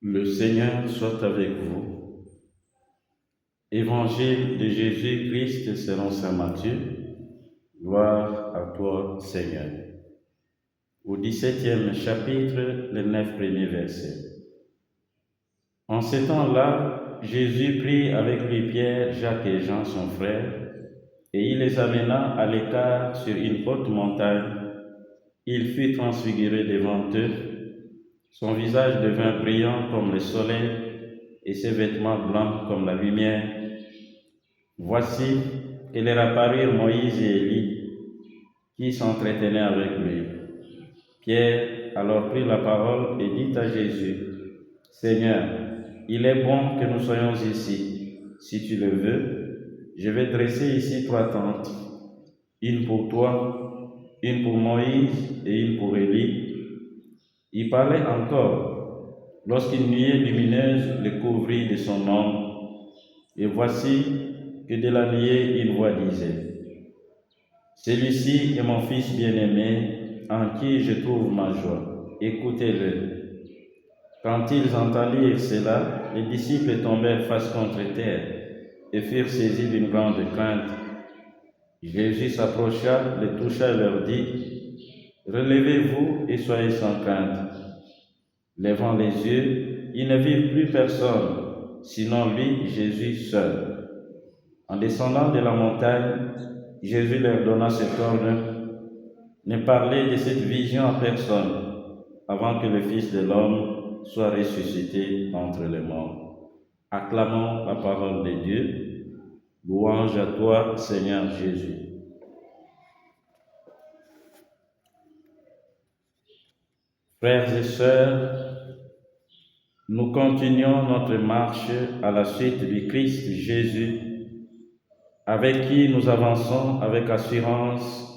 Le Seigneur soit avec vous. Évangile de Jésus-Christ selon saint Matthieu. Gloire à toi, Seigneur. Au 17e chapitre, les 9 premiers versets. En ce temps-là, Jésus prit avec lui Pierre, Jacques et Jean, son frère, et il les amena à l'écart sur une haute montagne. Il fut transfiguré devant eux. Son visage devint brillant comme le soleil, et ses vêtements blancs comme la lumière. Voici que leur apparurent Moïse et Élie, qui s'entretenaient avec lui. Pierre alors prit la parole et dit à Jésus, « Seigneur, il est bon que nous soyons ici. Si tu le veux, je vais dresser ici 3 tentes, une pour toi, une pour Moïse et une pour Élie. » Il parlait encore lorsqu'une nuée lumineuse le couvrit de son ombre. Et voici que de la nuée une voix disait, « Celui-ci est mon Fils bien-aimé, en qui je trouve ma joie. Écoutez-le. » Quand ils entendirent cela, les disciples tombèrent face contre terre et furent saisis d'une grande crainte. Jésus s'approcha, les toucha et leur dit, « Relevez-vous et soyez sans crainte. » Levant les yeux, ils ne virent plus personne, sinon lui, Jésus seul. En descendant de la montagne, Jésus leur donna cet ordre, « Ne parlez de cette vision à personne, avant que le Fils de l'homme soit ressuscité d'entre les morts. » Acclamons la parole de Dieu. Louange à toi, Seigneur Jésus. Frères et sœurs, nous continuons notre marche à la suite du Christ Jésus, avec qui nous avançons avec assurance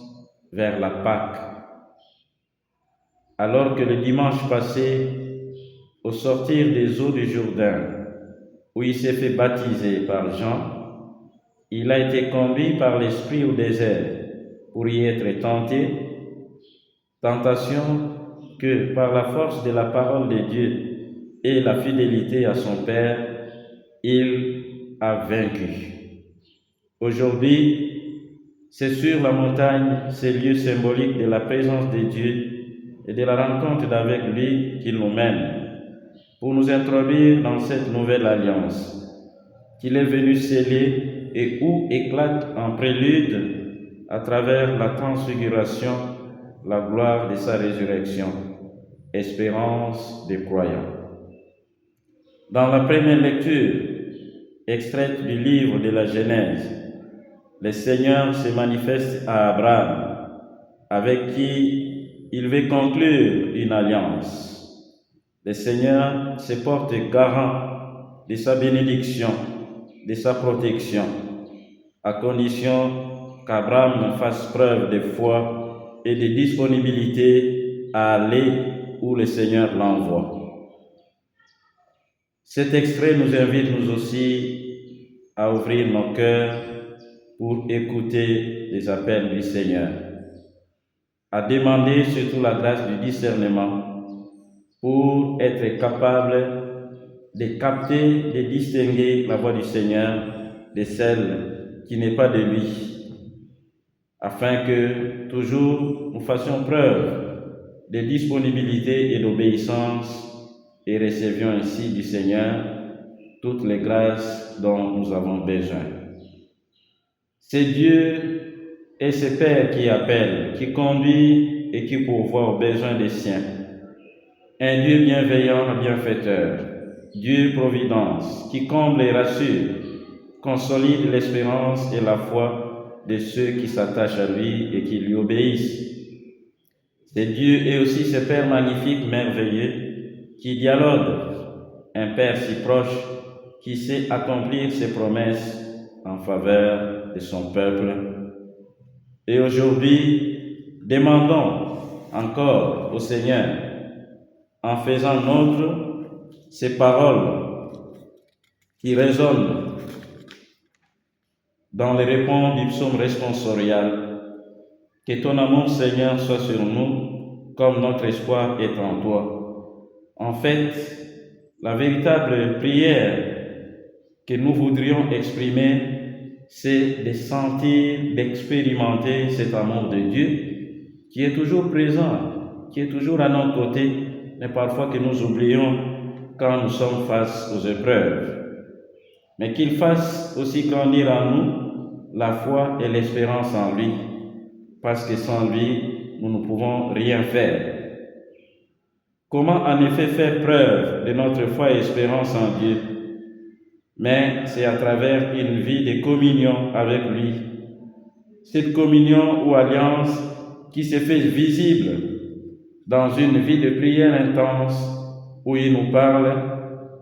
vers la Pâque. Alors que le dimanche passé, au sortir des eaux du Jourdain, où il s'est fait baptiser par Jean, il a été conduit par l'Esprit au désert pour y être tenté, tentation que par la force de la parole de Dieu et la fidélité à son Père, il a vaincu. Aujourd'hui, c'est sur la montagne, ce lieu symbolique de la présence de Dieu et de la rencontre avec lui qu'il nous mène pour nous introduire dans cette nouvelle alliance qu'il est venu sceller et où éclate en prélude à travers la transfiguration la gloire de sa résurrection, espérance des croyants. Dans la première lecture, extraite du livre de la Genèse, le Seigneur se manifeste à Abraham, avec qui il veut conclure une alliance. Le Seigneur se porte garant de sa bénédiction, de sa protection, à condition qu'Abraham fasse preuve de foi et de disponibilité à aller où le Seigneur l'envoie. Cet extrait nous invite nous aussi à ouvrir nos cœurs pour écouter les appels du Seigneur, à demander surtout la grâce du discernement pour être capable de capter, de distinguer la voix du Seigneur de celle qui n'est pas de lui, afin que toujours nous fassions preuve de disponibilité et d'obéissance et recevions ainsi du Seigneur toutes les grâces dont nous avons besoin. C'est Dieu et c'est Père qui appelle, qui conduit et qui pourvoit aux besoins des siens. Un Dieu bienveillant, bienfaiteur, Dieu providence, qui comble et rassure, consolide l'espérance et la foi de ceux qui s'attachent à lui et qui lui obéissent. C'est Dieu et aussi ce Père magnifique, merveilleux, qui dialogue, un Père si proche, qui sait accomplir ses promesses en faveur de son peuple. Et aujourd'hui, demandons encore au Seigneur, en faisant nôtre ces paroles qui résonnent dans les réponses du psaume responsorial, que ton amour, Seigneur, soit sur nous, comme notre espoir est en toi. En fait, La véritable prière que nous voudrions exprimer, c'est de sentir, d'expérimenter cet amour de Dieu qui est toujours présent, qui est toujours à nos côtés, mais parfois que nous oublions quand nous sommes face aux épreuves. Mais qu'il fasse aussi grandir en nous la foi et l'espérance en lui, parce que sans lui, nous ne pouvons rien faire. Comment en effet faire preuve de notre foi et espérance en Dieu? Mais c'est à travers une vie de communion avec lui. Cette communion ou alliance qui se fait visible dans une vie de prière intense où il nous parle,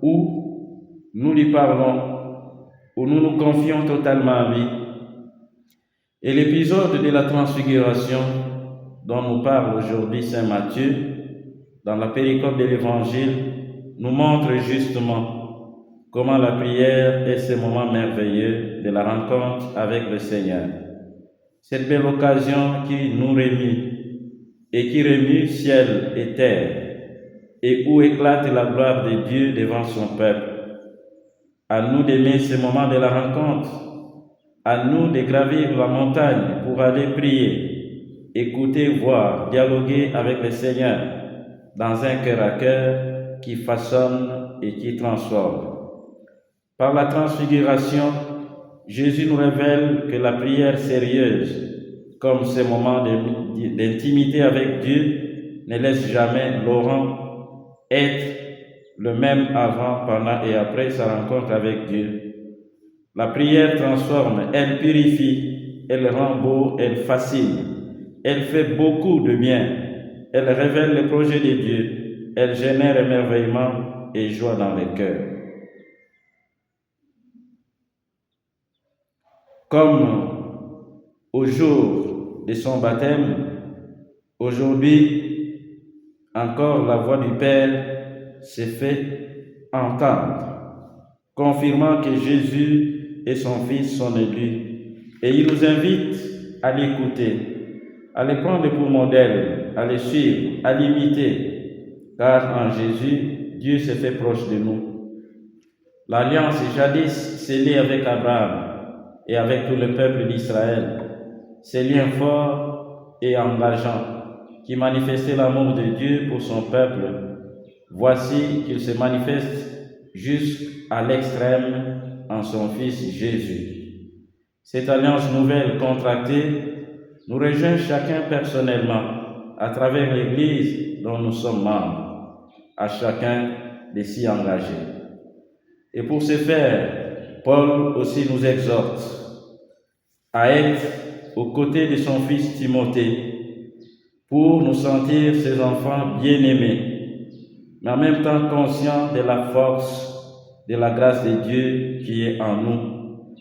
où nous lui parlons, où nous nous confions totalement à lui. Et l'épisode de la transfiguration dont nous parle aujourd'hui saint Matthieu, dans la péricope de l'Évangile, nous montre justement comment la prière est ce moment merveilleux de la rencontre avec le Seigneur. Cette belle occasion qui nous remue et qui remue ciel et terre, et où éclate la gloire de Dieu devant son peuple. À nous d'aimer ce moment de la rencontre, à nous de gravir la montagne pour aller prier, écouter, voir, dialoguer avec le Seigneur dans un cœur à cœur qui façonne et qui transforme. Par la transfiguration, Jésus nous révèle que la prière sérieuse, comme ces moments d'intimité avec Dieu, ne laisse jamais Laurent être le même avant, pendant et après sa rencontre avec Dieu. La prière transforme, elle purifie, elle rend beau, elle fascine, elle fait beaucoup de bien, elle révèle le projet de Dieu, elle génère émerveillement et joie dans les cœurs. Comme au jour de son baptême, aujourd'hui encore la voix du Père se fait entendre, confirmant que Jésus et son Fils sont élus. Et il nous invite à l'écouter, à les prendre pour modèle, à les suivre, à l'imiter, car en Jésus, Dieu s'est fait proche de nous. L'alliance jadis scellée avec Abraham et avec tout le peuple d'Israël, ces liens forts et engageants qui manifestaient l'amour de Dieu pour son peuple, voici qu'il se manifeste jusqu'à l'extrême en son Fils Jésus. Cette alliance nouvelle contractée nous rejoint chacun personnellement à travers l'Église dont nous sommes membres, à chacun de s'y engager. Et pour ce faire, Paul aussi nous exhorte à être aux côtés de son fils Timothée pour nous sentir ses enfants bien-aimés, mais en même temps conscients de la force, de la grâce de Dieu qui est en nous.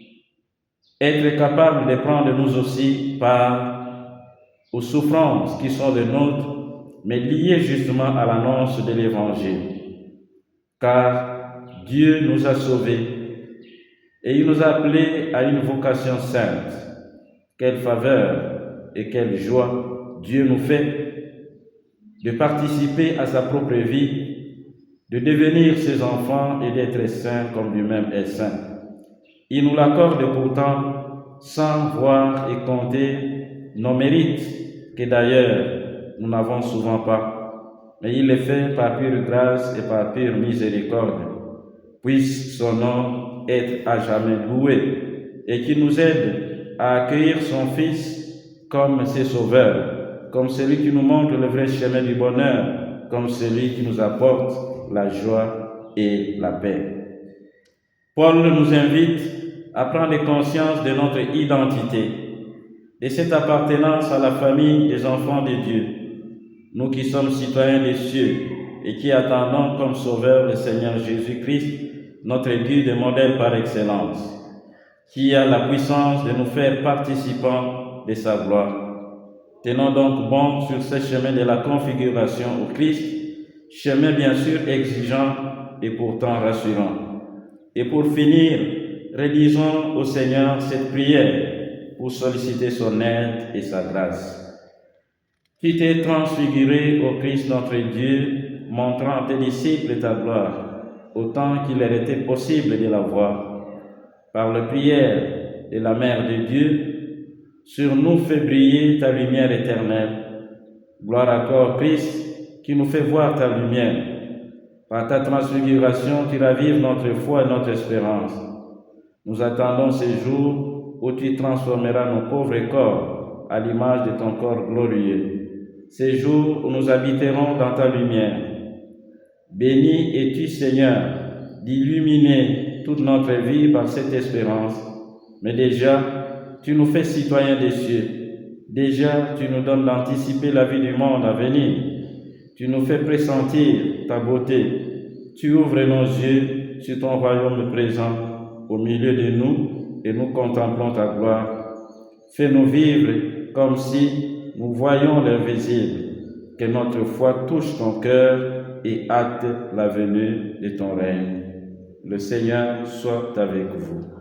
Être capable de prendre nous aussi part aux souffrances qui sont les nôtres, mais liées justement à l'annonce de l'Évangile. Car Dieu nous a sauvés et il nous a appelés à une vocation sainte. Quelle faveur et quelle joie Dieu nous fait de participer à sa propre vie, de devenir ses enfants et d'être saints comme lui-même est saint. Il nous l'accorde pourtant sans voir et compter nos mérites, que d'ailleurs nous n'avons souvent pas, mais il les fait par pure grâce et par pure miséricorde. Puisse son nom être à jamais loué et qu'il nous aide à accueillir son Fils comme ses sauveurs, comme celui qui nous montre le vrai chemin du bonheur, comme celui qui nous apporte la joie et la paix. Paul nous invite à prendre conscience de notre identité, de cette appartenance à la famille des enfants de Dieu, nous qui sommes citoyens des cieux et qui attendons comme sauveur le Seigneur Jésus-Christ, notre guide et modèle par excellence, qui a la puissance de nous faire participants de sa gloire. Tenons donc bon sur ce chemin de la configuration au Christ, chemin bien sûr exigeant et pourtant rassurant. Et pour finir, rédigeons au Seigneur cette prière pour solliciter son aide et sa grâce. Tu t'es transfiguré au Christ notre Dieu, montrant à tes disciples ta gloire. autant qu'il leur était possible de la voir. Par la prière de la Mère de Dieu, sur nous fait briller ta lumière éternelle. Gloire à toi, Christ, qui nous fait voir ta lumière. Par ta transfiguration, tu ravives notre foi et notre espérance. Nous attendons ces jours où tu transformeras nos pauvres corps à l'image de ton corps glorieux. Ces jours où nous habiterons dans ta lumière. Béni es-tu, Seigneur, d'illuminer toute notre vie par cette espérance. Mais déjà, tu nous fais citoyens des cieux. Déjà, tu nous donnes d'anticiper la vie du monde à venir. Tu nous fais pressentir ta beauté. Tu ouvres nos yeux sur ton royaume présent au milieu de nous et nous contemplons ta gloire. Fais-nous vivre comme si nous voyions l'invisible. Que notre foi touche ton cœur et hâte la venue de ton règne. Le Seigneur soit avec vous.